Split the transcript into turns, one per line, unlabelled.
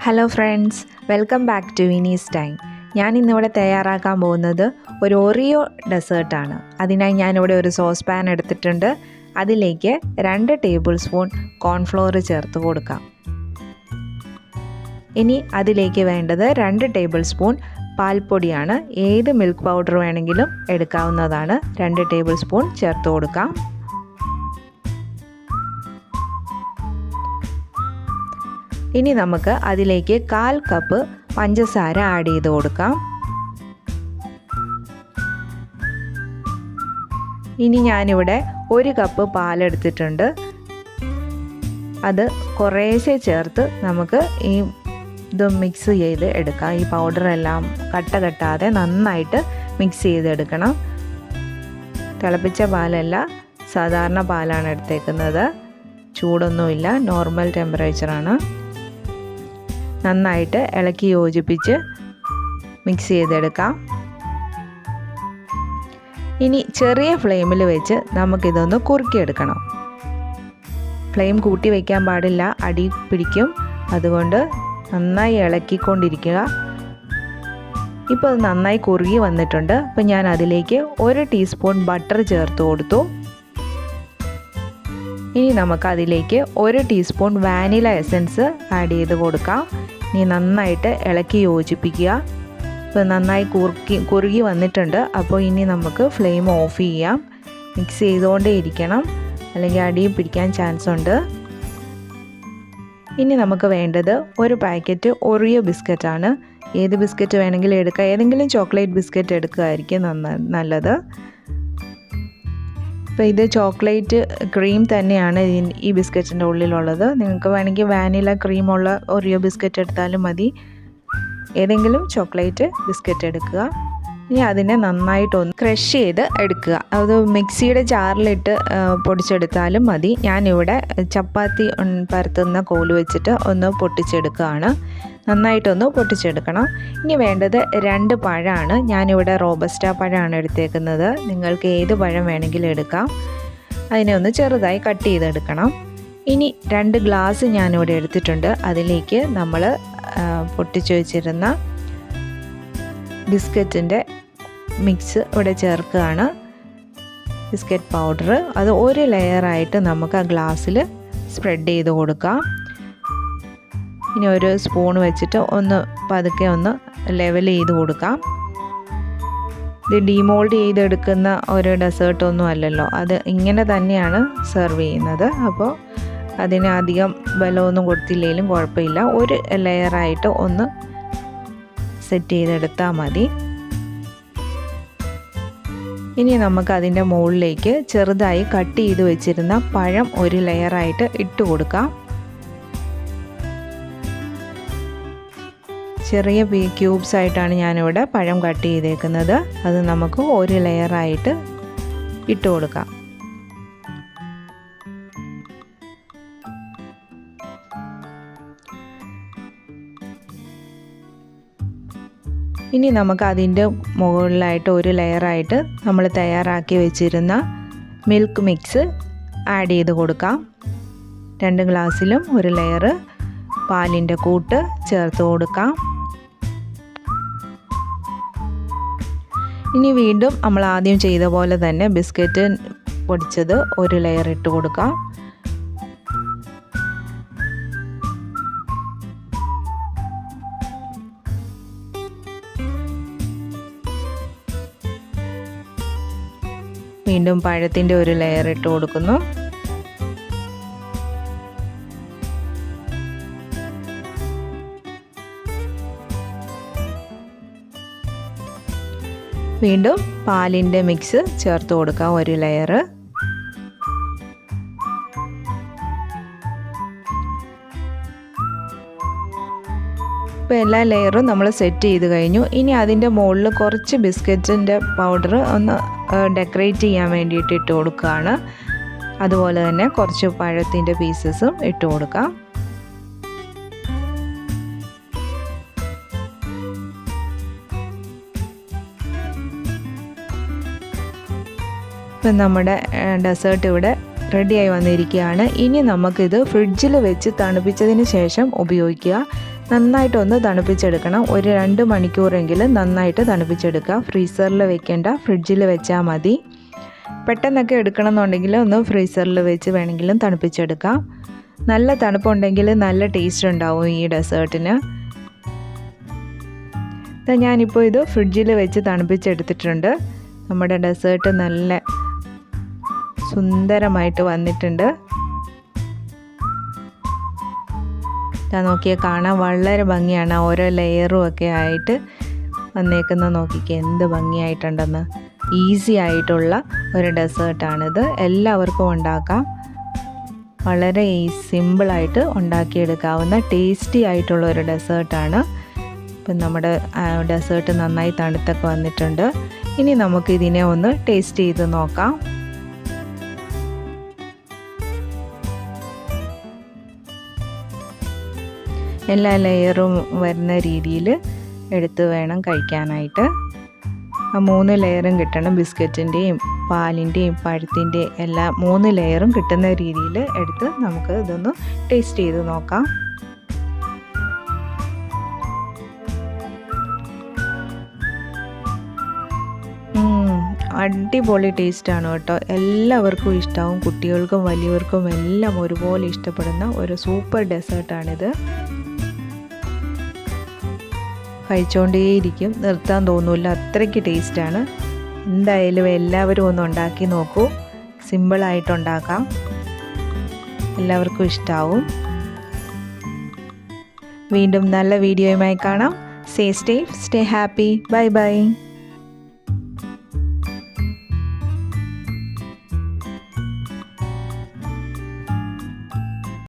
Hello friends, welcome back to വിനീസ്ഡൈൻ. ഞാൻ ഇന്നിവിടെ തയ്യാറാക്കാൻ പോകുന്നത് ഒരു ഓറിയോ ഡെസേർട്ടാണ്. അതിനായി ഞാനിവിടെ ഒരു സോസ് പാൻ എടുത്തിട്ടുണ്ട്. അതിലേക്ക് 2 ടേബിൾ സ്പൂൺ കോൺഫ്ലോർ ചേർത്ത് കൊടുക്കാം. ഇനി അതിലേക്ക് വേണ്ടത് 2 ടേബിൾ സ്പൂൺ പാൽപ്പൊടിയാണ്. ഏത് മിൽക്ക് പൗഡർ വേണമെങ്കിലും എടുക്കാവുന്നതാണ്. 2 ടേബിൾ സ്പൂൺ ചേർത്ത് കൊടുക്കാം. ഇനി നമുക്ക് അതിലേക്ക് 1/4 കപ്പ് പഞ്ചസാര ആഡ് ചെയ്ത് കൊടുക്കാം. ഇനി ഞാനിവിടെ 1 കപ്പ് പാലെടുത്തിട്ടുണ്ട്. അത് കുറേശ്ശെ ചേർത്ത് നമുക്ക് ഇത് മിക്സ് ചെയ്ത് എടുക്കാം. ഈ പൗഡറെല്ലാം കട്ട കെട്ടാതെ നന്നായിട്ട് മിക്സ് ചെയ്തെടുക്കണം. തിളപ്പിച്ച പാലല്ല, സാധാരണ പാലാണ് എടുത്തേക്കുന്നത്. ചൂടൊന്നുമില്ല, നോർമൽ ടെമ്പറേച്ചറാണ്. നന്നായിട്ട് ഇളക്കി യോജിപ്പിച്ച് മിക്സ് ചെയ്തെടുക്കാം. ഇനി ചെറിയ ഫ്ലെയിമിൽ വെച്ച് നമുക്കിതൊന്ന് കുറുക്കിയെടുക്കണം. ഫ്ലെയിം കൂട്ടി വയ്ക്കാൻ പാടില്ല, അടി പിടിക്കും. അതുകൊണ്ട് നന്നായി ഇളക്കിക്കൊണ്ടിരിക്കുക. ഇപ്പോൾ അത് നന്നായി കുറുകി വന്നിട്ടുണ്ട്. അപ്പോൾ ഞാൻ അതിലേക്ക് 1 ടീസ്പൂൺ ബട്ടർ ചേർത്ത് കൊടുത്തു. ഇനി നമുക്ക് അതിലേക്ക് 1 ടീസ്പൂൺ വാനില എസൻസ് ആഡ് ചെയ്ത് കൊടുക്കാം. ഇനി നന്നായിട്ട് ഇളക്കി യോജിപ്പിക്കുക. ഇപ്പോൾ നന്നായി കുറുകി വന്നിട്ടുണ്ട്. അപ്പോൾ ഇനി നമുക്ക് ഫ്ലെയിം ഓഫ് ചെയ്യാം. മിക്സ് ചെയ്തുകൊണ്ടേ ഇരിക്കണം, അല്ലെങ്കിൽ അടി പിടിക്കാൻ ചാൻസ് ഉണ്ട്. ഇനി നമുക്ക് വേണ്ടത് 1 പാക്കറ്റ് ഒറിയോ ബിസ്ക്കറ്റാണ്. ഏത് ബിസ്ക്കറ്റ് വേണമെങ്കിലും എടുക്കുക. ഏതെങ്കിലും ചോക്ലേറ്റ് ബിസ്ക്കറ്റ് എടുക്കുകയായിരിക്കും നല്ലത്. അപ്പോൾ ഇത് ചോക്ലേറ്റ് ക്രീം തന്നെയാണ് ഈ ബിസ്ക്കറ്റിൻ്റെ ഉള്ളിലുള്ളത്. നിങ്ങൾക്ക് വേണമെങ്കിൽ വാനില ക്രീമുള്ള ഒറിയോ ബിസ്ക്കറ്റ് എടുത്താലും മതി. ഏതെങ്കിലും ചോക്ലേറ്റ് ബിസ്ക്കറ്റ് എടുക്കുക. ഇനി അതിനെ നന്നായിട്ടൊന്ന് ക്രഷ് ചെയ്ത് എടുക്കുക. അത് മിക്സിയുടെ ജാറിലിട്ട് പൊടിച്ചെടുത്താലും മതി. ഞാനിവിടെ ചപ്പാത്തി പരത്തുന്ന കോല് വെച്ചിട്ട് ഒന്ന് പൊട്ടിച്ചെടുക്കുകയാണ്. നന്നായിട്ടൊന്ന് പൊട്ടിച്ചെടുക്കണം. ഇനി വേണ്ടത് 2 പഴമാണ്. ഞാനിവിടെ റോബസ്റ്റ പഴമാണ് എടുത്തേക്കുന്നത്. നിങ്ങൾക്ക് ഏത് പഴം വേണമെങ്കിലും എടുക്കാം. അതിനെ ഒന്ന് ചെറുതായി കട്ട് ചെയ്തെടുക്കണം. ഇനി 2 ഗ്ലാസ് ഞാനിവിടെ എടുത്തിട്ടുണ്ട്. അതിലേക്ക് നമ്മൾ പൊട്ടിച്ച് വെച്ചിരുന്ന ബിസ്ക്കറ്റിൻ്റെ മിക്സ് ഇവിടെ ചേർക്കുകയാണ്. ബിസ്ക്കറ്റ് പൗഡർ അത് 1 ലെയറായിട്ട് നമുക്ക് ആ ഗ്ലാസ്സിൽ സ്പ്രെഡ് ചെയ്ത് കൊടുക്കാം. ഇനി ഒരു സ്പൂൺ വെച്ചിട്ട് ഒന്ന് പതുക്കെ ഒന്ന് ലെവൽ ചെയ്ത് കൊടുക്കാം. ഇത് ഡീമോൾഡ് ചെയ്തെടുക്കുന്ന ഒരു ഡെസേർട്ടൊന്നും അല്ലല്ലോ, അത് ഇങ്ങനെ തന്നെയാണ് സെർവ് ചെയ്യുന്നത്. അപ്പോൾ അതിന് അധികം ബലമൊന്നും കൊടുത്തില്ലെങ്കിലും കുഴപ്പമില്ല. 1 ലെയറായിട്ട് ഒന്ന് സെറ്റ് ചെയ്തെടുത്താൽ മതി. ഇനി നമുക്ക് അതിൻ്റെ മുകളിലേക്ക് ചെറുതായി കട്ട് ചെയ്ത് വെച്ചിരുന്ന പഴം 1 ലെയറായിട്ട് ഇട്ട് കൊടുക്കാം. ചെറിയ ക്യൂബ്സ് ആയിട്ടാണ് ഞാനിവിടെ പഴം കട്ട് ചെയ്തേക്കുന്നത്. അത് നമുക്ക് 1 ലെയറായിട്ട് ഇട്ട് കൊടുക്കാം. ഇനി നമുക്ക് അതിൻ്റെ മുകളിലായിട്ട് 1 ലെയറായിട്ട് നമ്മൾ തയ്യാറാക്കി വെച്ചിരുന്ന മിൽക്ക് മിക്സ് ആഡ് ചെയ്ത് കൊടുക്കാം. 2 ഗ്ലാസ്സിലും 1 ലെയർ പാലിൻ്റെ കൂട്ട് ചേർത്ത് കൊടുക്കാം. ഇനി വീണ്ടും നമ്മൾ ആദ്യം ചെയ്ത പോലെ തന്നെ ബിസ്ക്കറ്റ് പൊടിച്ചത് 1 ലെയർ ഇട്ട് കൊടുക്കാം. വീണ്ടും പഴത്തിൻ്റെ 1 ലെയർ ഇട്ട് കൊടുക്കുന്നു. വീണ്ടും പാലിൻ്റെ മിക്സ് ചേർത്ത് കൊടുക്കാം 1 ലെയർ. ഇപ്പോൾ എല്ലാ ലെയറും നമ്മൾ സെറ്റ് ചെയ്ത് കഴിഞ്ഞു. ഇനി അതിൻ്റെ മുകളിൽ കുറച്ച് ബിസ്ക്കറ്റിൻ്റെ പൗഡർ ഒന്ന് ഡെക്കറേറ്റ് ചെയ്യാൻ വേണ്ടിയിട്ട് ഇട്ട് കൊടുക്കുകയാണ്. അതുപോലെ തന്നെ കുറച്ച് പഴത്തിൻ്റെ പീസസും ഇട്ട് കൊടുക്കാം. ഇപ്പം നമ്മുടെ ഡെസേർട്ട് ഇവിടെ റെഡിയായി വന്നിരിക്കുകയാണ്. ഇനി നമുക്കിത് ഫ്രിഡ്ജിൽ വെച്ച് തണുപ്പിച്ചതിന് ശേഷം ഉപയോഗിക്കുക. നന്നായിട്ടൊന്ന് തണുപ്പിച്ചെടുക്കണം. ഒരു 2 മണിക്കൂറെങ്കിലും നന്നായിട്ട് തണുപ്പിച്ചെടുക്കുക. ഫ്രീസറിൽ വെക്കേണ്ട, ഫ്രിഡ്ജിൽ വെച്ചാൽ മതി. പെട്ടെന്നൊക്കെ എടുക്കണമെന്നുണ്ടെങ്കിൽ ഒന്ന് ഫ്രീസറിൽ വെച്ച് വേണമെങ്കിലും തണുപ്പിച്ചെടുക്കാം. നല്ല തണുപ്പുണ്ടെങ്കിൽ നല്ല ടേസ്റ്റ് ഉണ്ടാവും ഈ ഡെസേർട്ടിന്. ഞാനിപ്പോൾ ഇത് ഫ്രിഡ്ജിൽ വെച്ച് തണുപ്പിച്ചെടുത്തിട്ടുണ്ട്. നമ്മുടെ ഡെസേർട്ട് നല്ല സുന്ദരമായിട്ട് വന്നിട്ടുണ്ട്. നോക്കിയാൽ കാണാൻ വളരെ ഭംഗിയാണ്. ഓരോ ലെയറും ഒക്കെ ആയിട്ട് വന്നേക്കുന്നത് നോക്കിക്കുക എന്ത് ഭംഗിയായിട്ടുണ്ടെന്ന്. ഈസി ആയിട്ടുള്ള ഒരു ഡെസേർട്ടാണിത്. എല്ലാവർക്കും ഉണ്ടാക്കാം. വളരെ സിമ്പിളായിട്ട് ഉണ്ടാക്കിയെടുക്കാവുന്ന ടേസ്റ്റി ആയിട്ടുള്ള ഒരു ഡെസേർട്ടാണ്. ഇപ്പം നമ്മുടെ ഡെസേർട്ട് നന്നായി തണുത്തൊക്കെ വന്നിട്ടുണ്ട്. ഇനി നമുക്കിതിനെ ഒന്ന് ടേസ്റ്റ് ചെയ്ത് നോക്കാം. എല്ലാ ലെയറും വരുന്ന രീതിയിൽ എടുത്ത് വേണം കഴിക്കാനായിട്ട്. ആ 3 ലെയറും കിട്ടണം. ബിസ്ക്കറ്റിൻ്റെയും പാലിൻ്റെയും പഴത്തിൻ്റെയും എല്ലാ 3 ലെയറും കിട്ടുന്ന രീതിയിൽ എടുത്ത് നമുക്ക് ഇതൊന്ന് ടേസ്റ്റ് ചെയ്ത് നോക്കാം. അടിപൊളി ടേസ്റ്റാണ് കേട്ടോ. എല്ലാവർക്കും ഇഷ്ടമാവും. കുട്ടികൾക്കും വലിയവർക്കും എല്ലാം ഒരുപോലെ ഇഷ്ടപ്പെടുന്ന ഒരു സൂപ്പർ ഡെസേർട്ടാണിത്. കഴിച്ചുകൊണ്ടേയിരിക്കും, നിർത്താൻ തോന്നില്ല, അത്രയ്ക്ക് ടേസ്റ്റാണ്. എന്തായാലും എല്ലാവരും ഒന്ന് ഉണ്ടാക്കി നോക്കൂ. സിമ്പിളായിട്ടുണ്ടാക്കാം, എല്ലാവർക്കും ഇഷ്ടമാവും. വീണ്ടും നല്ല വീഡിയോയുമായി കാണാം. Stay safe, stay happy. Bye bye.